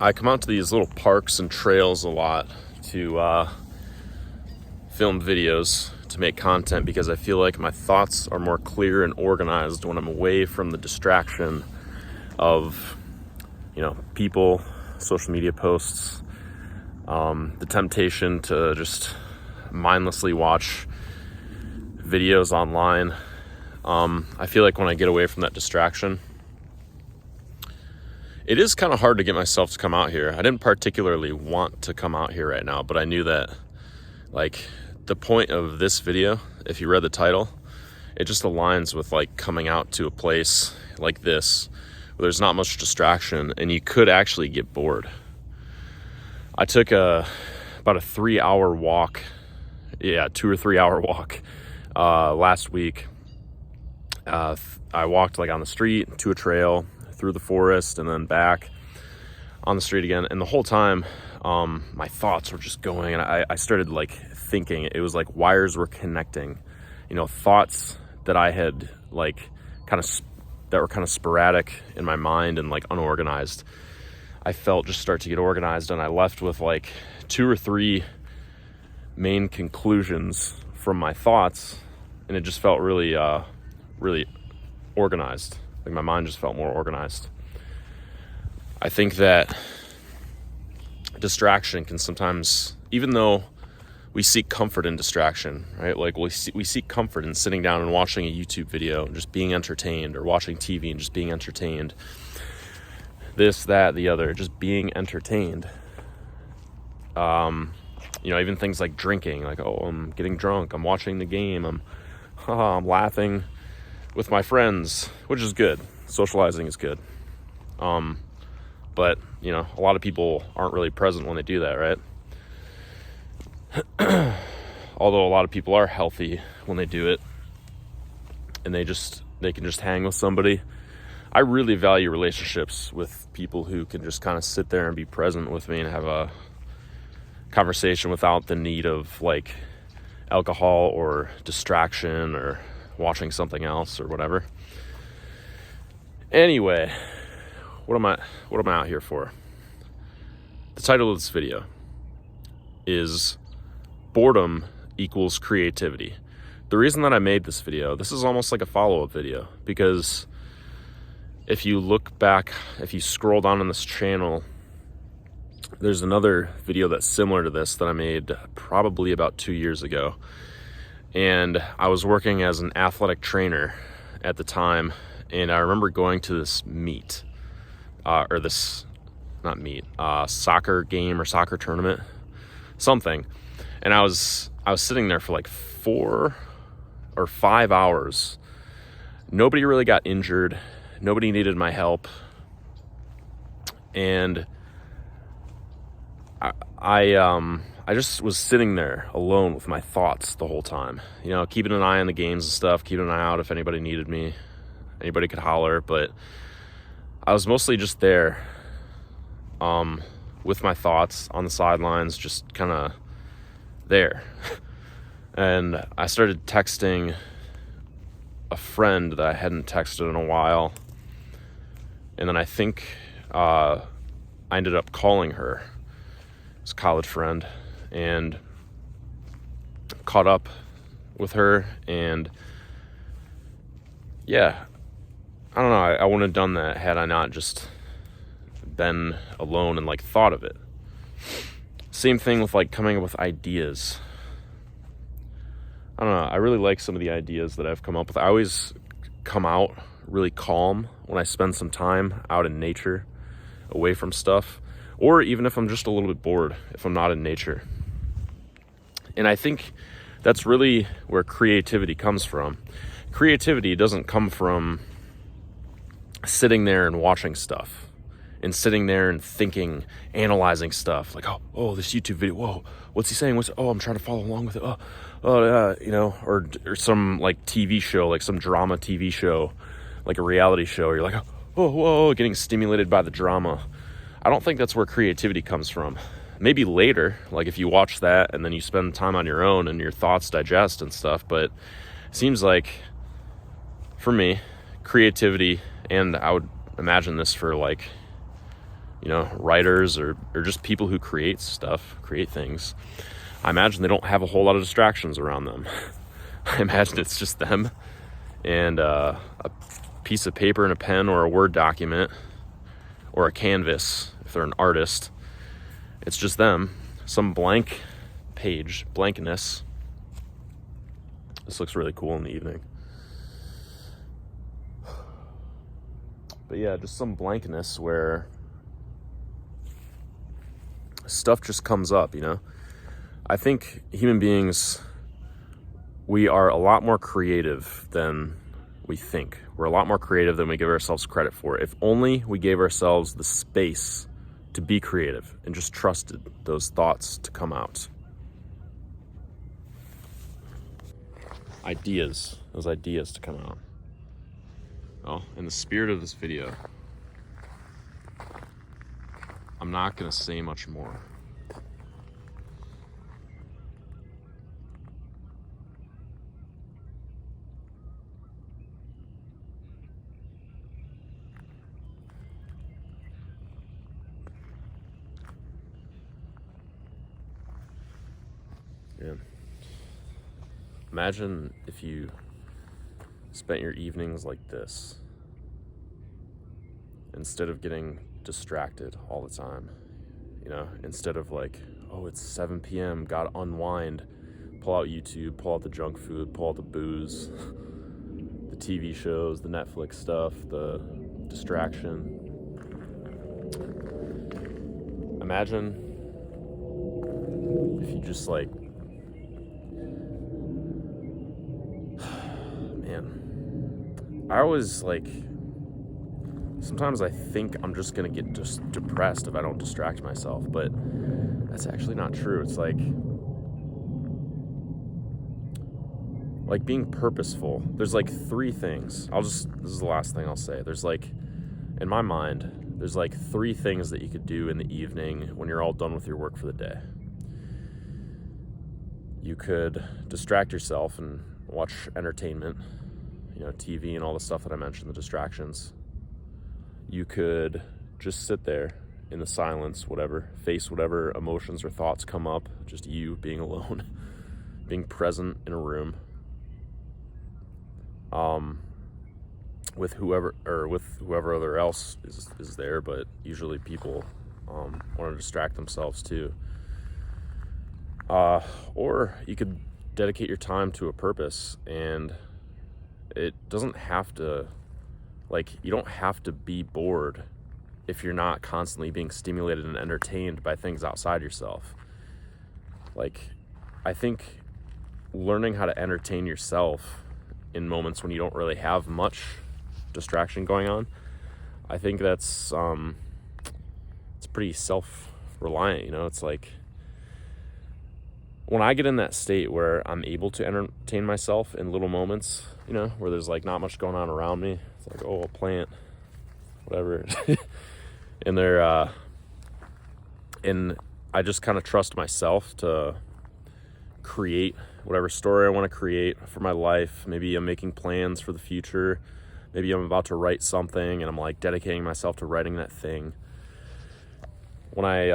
I come out to these little parks and trails a lot to film videos, to make content, because I feel like my thoughts are more clear and organized when I'm away from the distraction of, people, social media posts, the temptation to just mindlessly watch videos online. I feel like when I get away from that distraction, it is kind of hard to get myself to come out here. I didn't particularly want to come out here right now, but I knew that, the point of this video, if you read the title, it just aligns with, coming out to a place like this where there's not much distraction and you could actually get bored. I took about a 3-hour walk, 2 or 3 hour walk last week. I walked on the street, to a trail, through the forest, and then back on the street again. And the whole time, my thoughts were just going, and I started thinking. It was like wires were connecting, thoughts that I had that were kind of sporadic in my mind and unorganized. I felt just start to get organized, and I left with 2 or 3 main conclusions from my thoughts, and it just felt really organized. My mind just felt more organized. I think that distraction can sometimes, even though we seek comfort in distraction, right? We seek comfort in sitting down and watching a YouTube video and just being entertained, or watching TV and just being entertained. This, that, the other, just being entertained. Even things like drinking, I'm getting drunk, I'm watching the game, I'm laughing with my friends, which is good. Socializing is good. But, a lot of people aren't really present when they do that, right? Although a lot of people are healthy when they do it, and they can just hang with somebody. I really value relationships with people who can just kind of sit there and be present with me and have a conversation without the need of alcohol or distraction or watching something else or whatever. Anyway, what am I out here for? The title of this video is Boredom equals Creativity. The reason that I made this video, this is almost like a follow-up video, because if you look back, if you scroll down on this channel, there's another video that's similar to this that I made probably about 2 years ago. And I was working as an athletic trainer at the time, and I remember going to this meet, soccer game or soccer tournament, something. And I was sitting there for 4 or 5 hours. Nobody really got injured. Nobody needed my help. And I just was sitting there alone with my thoughts the whole time, keeping an eye on the games and stuff, keeping an eye out if anybody needed me, anybody could holler. But I was mostly just there, with my thoughts on the sidelines, just kind of there. And I started texting a friend that I hadn't texted in a while. And then I think I ended up calling her. It's a college friend, and caught up with her. And I don't know, I wouldn't have done that had I not just been alone and thought of it. Same thing with coming up with ideas. I don't know, I really like some of the ideas that I've come up with. I always come out really calm when I spend some time out in nature, away from stuff, or even if I'm just a little bit bored, if I'm not in nature. And I think that's really where creativity comes from. Creativity doesn't come from sitting there and watching stuff, and sitting there and thinking, analyzing stuff, oh, this YouTube video, whoa, what's he saying? I'm trying to follow along with it. Or some TV show, some drama TV show, a reality show. You're whoa, getting stimulated by the drama. I don't think that's where creativity comes from. Maybe later, if you watch that and then you spend time on your own and your thoughts digest and stuff. But it seems like, for me, creativity, and I would imagine this for writers or just people who create things. I imagine they don't have a whole lot of distractions around them. I imagine it's just them and a piece of paper and a pen or a Word document or a canvas if they're an artist. It's just them, some blank page, blankness. This looks really cool in the evening. But yeah, just some blankness where stuff just comes up, I think human beings, we are a lot more creative than we think. We're a lot more creative than we give ourselves credit for. If only we gave ourselves the space to be creative and just trusted those thoughts to come out. Those ideas to come out. Well, in the spirit of this video, I'm not going to say much more. Yeah. Imagine if you spent your evenings like this, instead of getting distracted all the time, instead of like, oh, it's 7 p.m., gotta unwind, pull out YouTube, pull out the junk food, pull out the booze, the TV shows, the Netflix stuff, the distraction. Imagine if you just like, man, I always like, sometimes I think I'm just gonna get just depressed if I don't distract myself, but that's actually not true. It's like being purposeful. There's like 3 things. This is the last thing I'll say. There's like, in my mind, there's like 3 things that you could do in the evening when you're all done with your work for the day. You could distract yourself and watch entertainment, TV and all the stuff that I mentioned, the distractions. You could just sit there in the silence, face whatever emotions or thoughts come up, just you being alone, being present in a room, with whoever other else is there, but usually people want to distract themselves too. Or you could dedicate your time to a purpose, and it doesn't have to, you don't have to be bored if you're not constantly being stimulated and entertained by things outside yourself. I think learning how to entertain yourself in moments when you don't really have much distraction going on, I think that's it's pretty self-reliant. It's like when I get in that state where I'm able to entertain myself in little moments, where there's like not much going on around me. It's like, oh, a plant, whatever. And and I just kind of trust myself to create whatever story I want to create for my life. Maybe I'm making plans for the future. Maybe I'm about to write something and I'm like dedicating myself to writing that thing. When I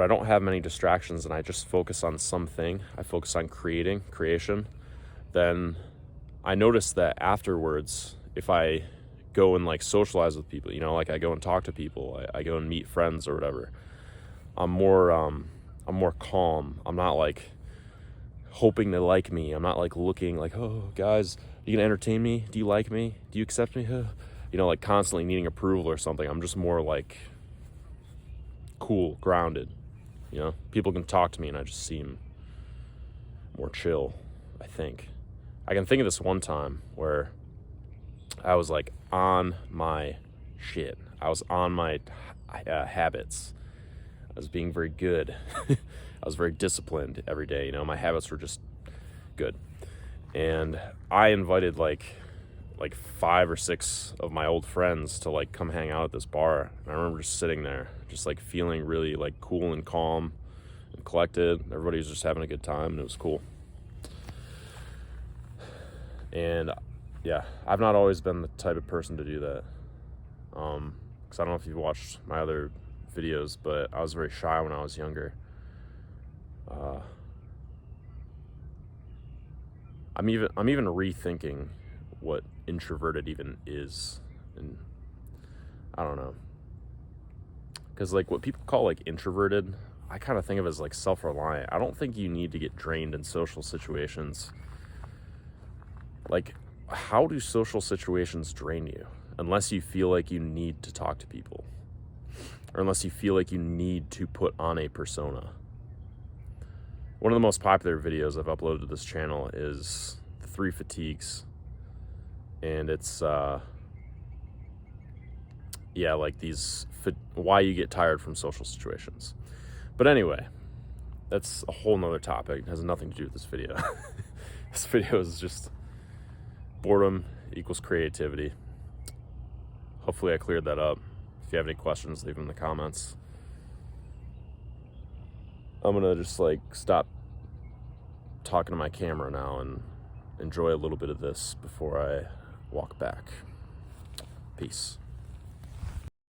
don't have many distractions and I just focus on something, I focus on creation, then I notice that afterwards, if I go and like socialize with people, I go and talk to people, I go and meet friends or whatever, I'm more calm. I'm not like hoping they like me. I'm not like looking like, oh, guys, you gonna entertain me? Do you like me? Do you accept me? Like constantly needing approval or something. I'm just more like cool, grounded. People can talk to me and I just seem more chill, I think. I can think of this one time where I was like on my shit. I was on my habits. I was being very good. I was very disciplined every day. My habits were just good. And I invited like 5 or 6 of my old friends to like come hang out at this bar. And I remember just sitting there, just like feeling really like cool and calm and collected. Everybody was just having a good time and it was cool. And yeah, I've not always been the type of person to do that. Because I don't know if you've watched my other videos, but I was very shy when I was younger. I'm even rethinking what introverted even is, and I don't know, because like what people call like introverted, I kind of think of as like self-reliant. I don't think you need to get drained in social situations. Like, how do social situations drain you? Unless you feel like you need to talk to people, or unless you feel like you need to put on a persona. One of the most popular videos I've uploaded to this channel is the 3 fatigues, and it's like these why you get tired from social situations. But anyway, that's a whole nother topic. It has nothing to do with this video. This video is just boredom equals creativity. Hopefully I cleared that up. If you have any questions, leave them in the comments. I'm gonna just like stop talking to my camera now and enjoy a little bit of this before I walk back. Peace.